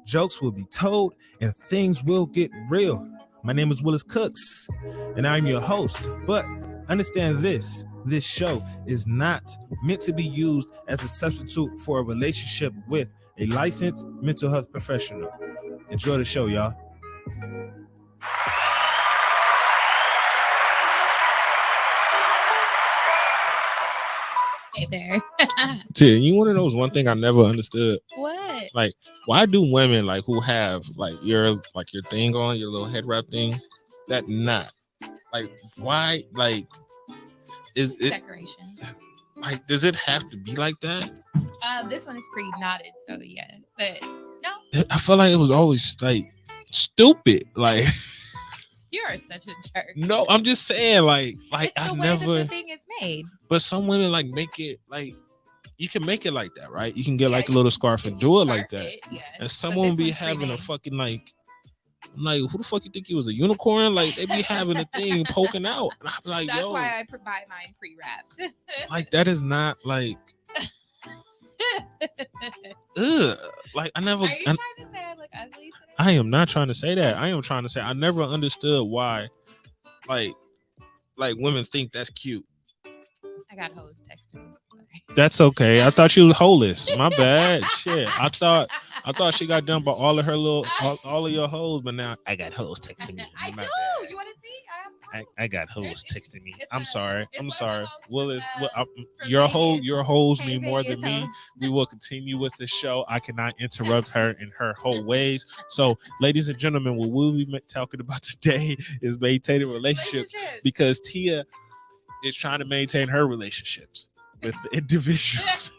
jokes will be told, and things will get real. My name is Willis Cooks, and I'm your host. But understand this show is not meant to be used as a substitute for a relationship with a licensed mental health professional. Enjoy the show, y'all. Hey there. Tia, you want to know one thing I never understood? What? Like, why do women like who have your thing on your little head wrap thing, that not like why is it Decoration. like does it have to be like that? This one is pre-knotted, so yeah. But no, I feel like it was always like stupid. Like, you are such a jerk. no, I'm just saying It's I the way never. that the thing is made. But some women like make it like you can make it like that, right? You can get Yeah, like a you little can- scarf you and can do it scarf like that. it, yeah. And But someone this be one's having a pre-made. fucking like, I'm like, who the fuck you think he was, a unicorn? Like they be having a thing poking out, and I'm like, That's yo, why I provide mine pre-wrapped. like that is not like, ugh. Like I never. Are you trying to say I look ugly today? I am not trying to say that. I am trying to say I never understood why, like women think that's cute. I got hoes texting me. Sorry. That's okay. I thought she was holeless. My bad. Shit. I thought she got done by all of her all of your hoes, but now I got hoes texting me. I do. My bad. You want to see? I got hoes texting me. It's I'm sorry. it's I'm one of sorry. the hoes Willis, from your Vegas. hoes Hey, mean more Vegas than me. hoes. We will continue with the show. I cannot interrupt her in her whole ways. So, ladies and gentlemen, what we'll be talking about today is maintaining relationships because Tia is trying to maintain her relationships with the individuals.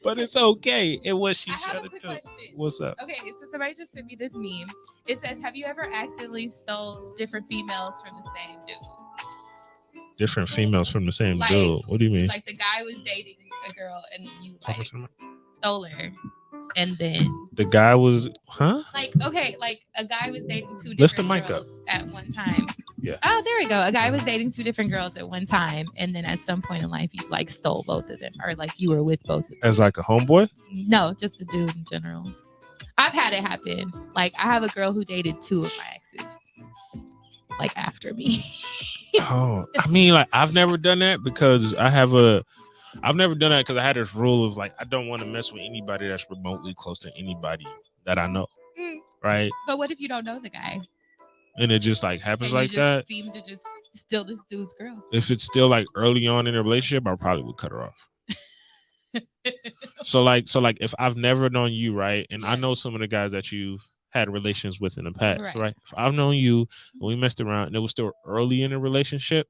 But it's okay. And what she's I have trying a to quick do. question. What's up? Okay, so somebody just sent me this meme. It says, "Have you ever accidentally stole different females from the same dude?" Different females from the same Like- dude. What do you mean? Like the guy was dating a girl and you like stole her, and then The guy was, huh? like a guy was dating two different Lift the mic girls at one time. Yeah. Oh, there we go. A guy was dating two different girls at one time, and then at some point in life, you like stole both of them, or like you were with both of them. As like a homeboy? No, just a dude in general. I've had it happen. Like I have a girl who dated two of my exes, like after me. Oh, I mean, like I've never done that because I've never done that because I had this rule of like I don't want to mess with anybody that's remotely close to anybody that I know, Mm. right? But what if you don't know the guy? And it just like happens And you like just that. seem to just steal this dude's girl. If it's still like early on in a relationship, I probably would cut her off. So like if I've never known you, right, and I know some of the guys that you've had relations with in the past, right? If I've known you and we messed around and it was still early in a relationship,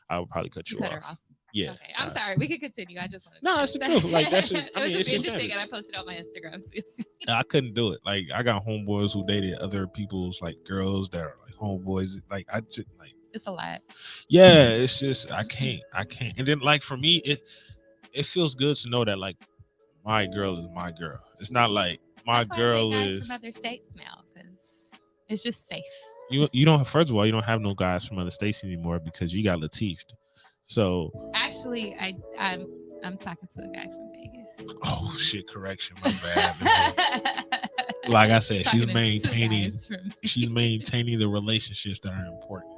I would probably cut you cut off. her off. Yeah. Okay, I'm sorry. We can continue. I just wanted to No, it's the truth. Like that's just, it was just it's interesting, and I just posted on my Instagram. So you'll see. I couldn't do it. Like I got homeboys who dated other people's like girls that are like homeboys. Like I just like It's a lot. yeah, it's just I can't. And then like for me, it feels good to know that like my girl is my girl. It's not like my That's why girl I date guys is from other states now because it's just safe. you don't. First of all, you don't have no guys from other states anymore because you got Latif. So Actually, I'm talking to a guy from Vegas. oh shit, correction, my bad. Like I said, Talking she's to two maintaining guys from- she's maintaining the relationships that are important.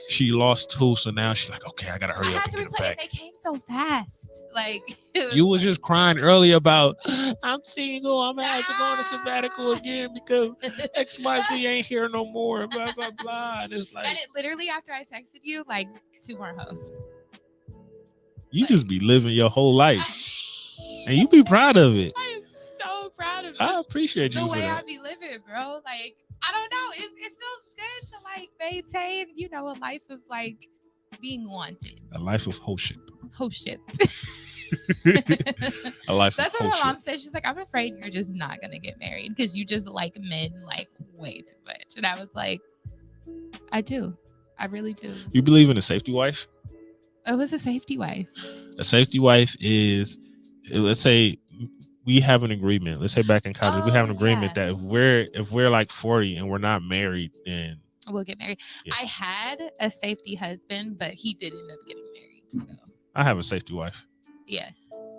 She lost two, so now she's like, okay, I gotta I hurry up had and to get them replace. back. They came so fast. Like it You was like- just crying earlier about I'm single, I'm gonna have to go on a sabbatical again because XYZ ain't here no more. Blah blah blah. And it's like And it literally after I texted you, like 2 more hoes. you just be living your whole life, and you be proud of it. I am so proud of I you. appreciate you The for way I that. be living, bro. Like I don't know. It feels good to like maintain, a life of like being wanted. A life of hoship. Hostship. A life That's of what my hoship. mom said. She's like, I'm afraid you're just not gonna get married because you just like men like way too much. And I was like, I do. I really do. You believe in a safety wife? It was a safety wife. A safety wife is, let's say we have an agreement. Let's say back in college, we have an agreement that if we're like 40 and we're not married, then We'll get married. Yeah. I had a safety husband, but he did end up getting married. So I have a safety wife. yeah.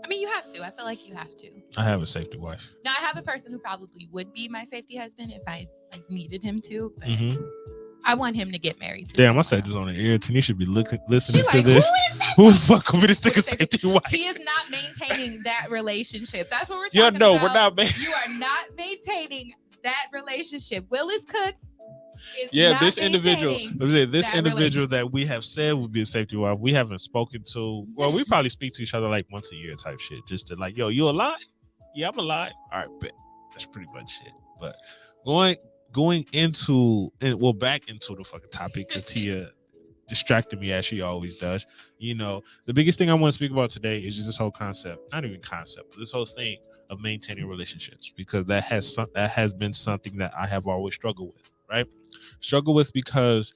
I mean, you have to. I feel like you have to. I have a safety wife. Now, I have a person who probably would be my safety husband if I like needed him to, but I want him to get married. Damn, I said this on the air. Tanisha should be listening to like, this. Who the fuck over this nigga Who is safety wife? He is not maintaining that relationship. That's what we're talking Yeah, no, about. we're not. You are not maintaining that relationship. Willis Cooks is Yeah, not this individual, maintaining this that individual that we have said would be a safety wife, we haven't spoken to. Well, we probably speak to each other like once a year type shit, just to like, yo, you alive? Yeah, I'm alive. All right, bet. That's pretty much it. But going into and well, back into the fucking topic because Tia distracted me as she always does. You know, the biggest thing I want to speak about today is just this whole concept, not even concept, but this whole thing of maintaining relationships, because that has been something that I have always struggled with, right? Struggle with because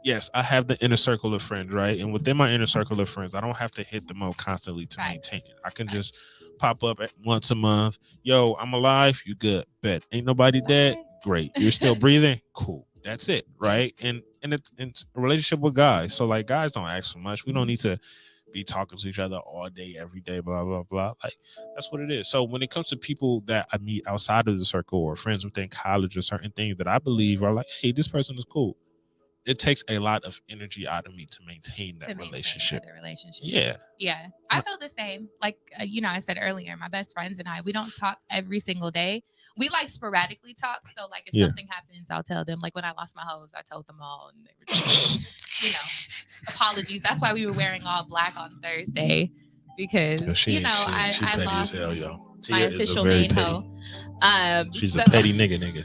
yes, I have the inner circle of friends, right? And within my inner circle of friends, I don't have to hit them up constantly to maintain it. I can just pop up at once a month. Yo, I'm alive. You good? Bet. Ain't nobody dead? Great. You're still breathing? Cool. That's it, right? And it's a relationship with guys. So like guys don't ask for much. We don't need to be talking to each other all day, every day, blah, blah, blah. Like that's what it is. So when it comes to people that I meet outside of the circle or friends within college or certain things that I believe are like, hey, this person is cool. It takes a lot of energy out of me to maintain that relationship. Yeah. I feel the same. Like, I said earlier, my best friends and I, we don't talk every single day. We like sporadically talk. So like if something happens, I'll tell them. Like when I lost my hose, I told them all and they were just, apologies. That's why we were wearing all black on Thursday because, I lost my official main hoe. She's a petty nigga.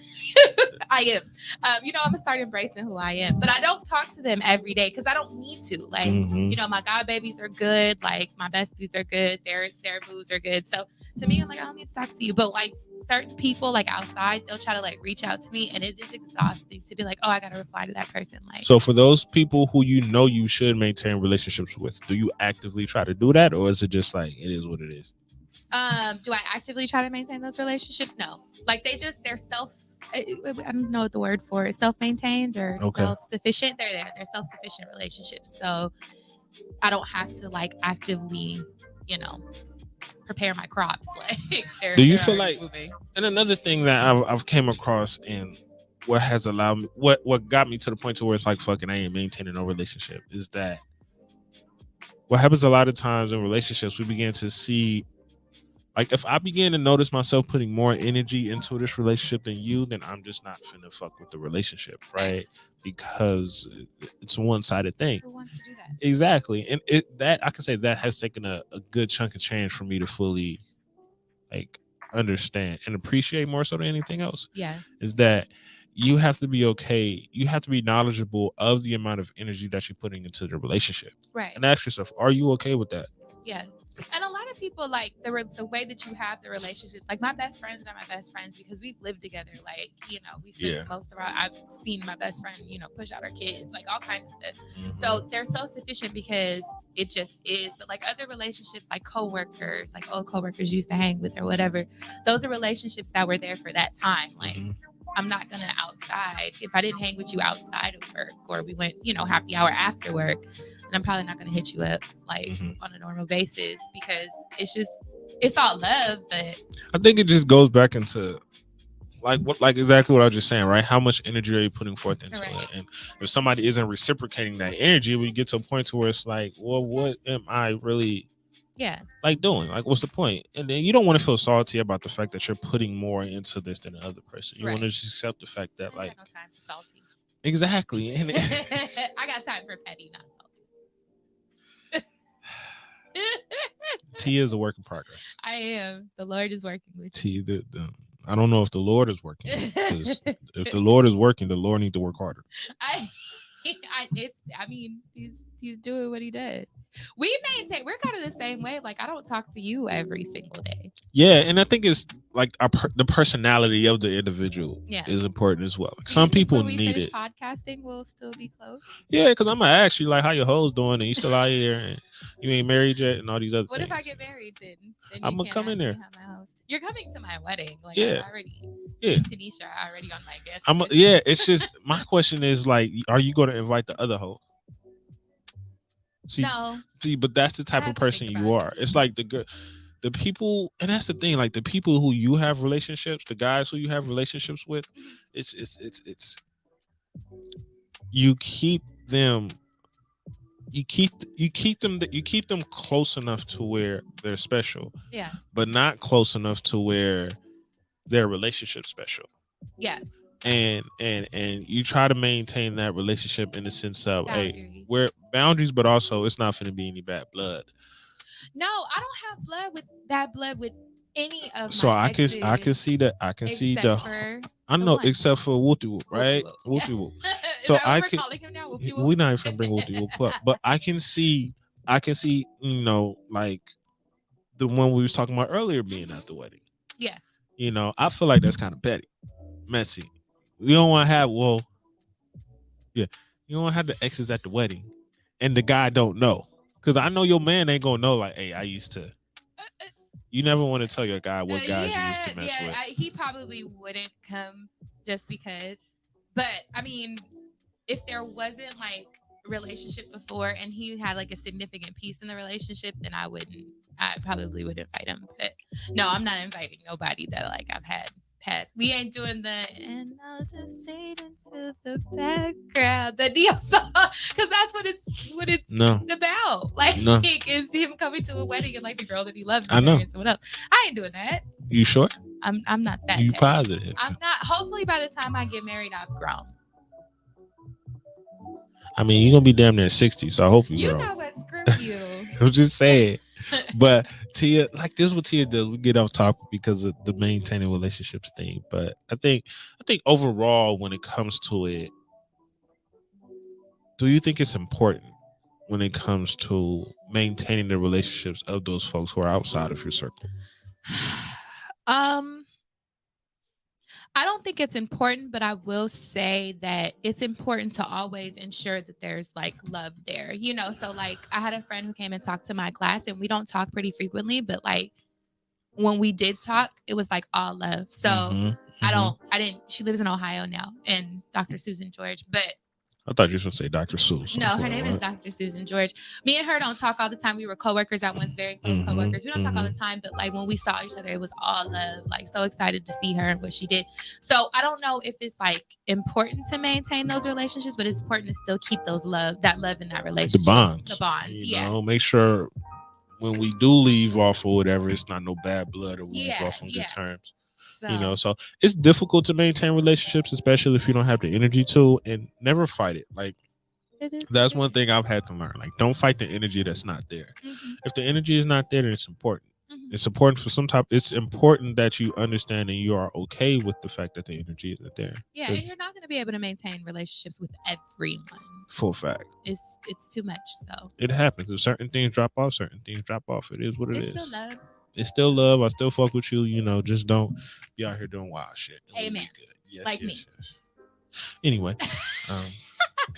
I am. I'm gonna start embracing who I am, but I don't talk to them every day because I don't need to. Like, my god babies are good. Like my besties are good. Their boos are good. So to me, I'm like, I don't need to talk to you. But like certain people, like outside, they'll try to like reach out to me, and it is exhausting to be like, oh, I gotta reply to that person. Like, so for those people who you should maintain relationships with, do you actively try to do that, or is it just like it is what it is? Do I actively try to maintain those relationships? No. Like they're I don't know what the word for it, self-maintained or self-sufficient. They're self-sufficient relationships. So I don't have to like actively, prepare my crops. Like do you feel like moving. And another thing that I've came across and what has allowed me what got me to the point to where it's like fucking I ain't maintaining no relationship is that what happens a lot of times in relationships, we begin to see, like, if I begin to notice myself putting more energy into this relationship than you, then I'm just not finna fuck with the relationship, right? Because it's a one-sided thing. Who wants to do that? Exactly. And I can say that has taken a good chunk of change for me to fully, like, understand and appreciate more so than anything else. Yeah. Is that you have to be okay. You have to be knowledgeable of the amount of energy that you're putting into the relationship. Right. And ask yourself, are you okay with that? Yeah. And a lot of people like the way that you have the relationships. Like my best friends are my best friends because we've lived together. Like, we spend most of I've seen my best friend, push out our kids, like all kinds of stuff. So they're so sufficient because it just is. But like other relationships, like coworkers, like old coworkers used to hang with or whatever, those are relationships that were there for that time. Like I'm not gonna outside if I didn't hang with you outside of work or we went, happy hour after work. And I'm probably not going to hit you up like on a normal basis because it's all love. But I think it just goes back into like exactly what I was just saying, right? How much energy are you putting forth into it? And if somebody isn't reciprocating that energy, we get to a point to where it's like, well, what am I really like doing? Like, what's the point? And then you don't want to feel salty about the fact that you're putting more into this than the other person. You want to just accept the fact that like, no time for salty. Exactly. And I got time for petty, not salty. T is a work in progress. I am. The Lord is working with T. I don't know if the Lord is working. If the Lord is working, the Lord needs to work harder. He's doing what he does. We're kind of the same way. Like I don't talk to you every single day. Yeah, and I think it's like the personality of the individual is important as well. Like, some people need it. Podcasting will still be close. Yeah, because I'm gonna ask you like how your hoes doing, and you still out here, and you ain't married yet, and all these other things. What if I get married then I'm gonna come in there. You're coming to my wedding. Like I'm already. Yeah. Tanisha already on my guest list. It's just my question is like, are you gonna invite the other hoe? See, No. see, but that's the type I of have to think person about you it. are. It's like the people, and that's the thing. Like the people who you have relationships, the guys who you have relationships with, it's you keep them. You keep them close enough to where they're special, Yeah. but not close enough to where their relationship special. Yeah. And you try to maintain that relationship in the sense of Boundaries. we're boundaries, but also it's not going to be any bad blood. No, I don't have bad blood with any of So my I can exes. see that I can see the For I the know one. except for Wooty Whoop, right? Whoopie-whoop. Wooty Yeah. Whoop. Is So that what I we're can calling him now? we're Whoopie-whoop? not even bring Wooty Whoop up, but I can see like the one we was talking about earlier being at the wedding. Yeah. I feel like that's kind of petty, messy. We don't want to have you don't want to have the exes at the wedding, and the guy don't know, because I know your man ain't gonna know. Like, hey, I used to. You never want to tell your guy what guys you used to mess with. He probably wouldn't come just because. But I mean, if there wasn't like a relationship before and he had like a significant piece in the relationship, then I probably would invite him. But no, I'm not inviting nobody that like I've had past. We ain't doing the and I'll just fade into the background, the Neo song, because that's what it's about. Like, is him coming to a wedding and like the girl that he loves. I know. Someone else. I ain't doing that. You sure? I'm not that. You positive? I'm not. Hopefully, by the time I get married, I've grown. I mean, you're gonna be damn near 60, so I hope you grow. You know what? Screw you. I'm just saying. But Tia, like this is what Tia does. We get off topic because of the maintaining relationships thing. But I think overall, when it comes to it, do you think it's important when it comes to maintaining the relationships of those folks who are outside of your circle? I don't think it's important, but I will say that it's important to always ensure that there's like love there, So like I had a friend who came and talked to my class, and we don't talk pretty frequently, but like when we did talk, it was like all love. So she lives in Ohio now, and Dr. Susan George, but I thought you were going to say Dr. Seuss. No, her name is Dr. Susan George. Me and her don't talk all the time. We were coworkers at once, very close coworkers. We don't talk all the time, but like when we saw each other, it was all love. Like so excited to see her and what she did. So I don't know if it's like important to maintain those relationships, but it's important to still keep that love in that relationship. The bonds. Make sure when we do leave off or whatever, it's not no bad blood or we leave off on good terms. So it's difficult to maintain relationships, especially if you don't have the energy to, and never fight it. Like that's one thing I've had to learn. Like, don't fight the energy that's not there. If the energy is not there, then it's important. It's important for some type. It's important that you understand and you are okay with the fact that the energy isn't there. Yeah, and you're not going to be able to maintain relationships with everyone. Full fact. It's too much. So it happens. If certain things drop off, It is what it is. Still love. It's still love. I still fuck with you. Just don't be out here doing wild shit. Amen. Yes, like me. Yes. Anyway,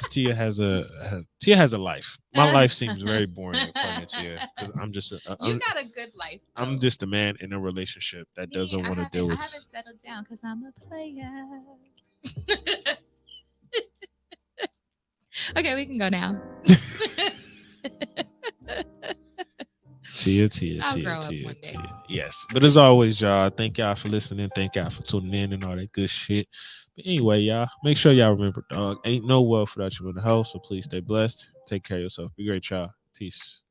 Tia has a life. My life seems very boring according to Tia. I'm just you got a good life. Though. I'm just a man in a relationship that doesn't want to deal with. I haven't settled down because I'm a player. Okay, we can go now. Tia. Yes. But as always, y'all, thank y'all for listening. Thank y'all for tuning in and all that good shit. But anyway, y'all, make sure y'all remember, dog, ain't no wealth without you in the house. So please stay blessed. Take care of yourself. Be great, y'all. Peace.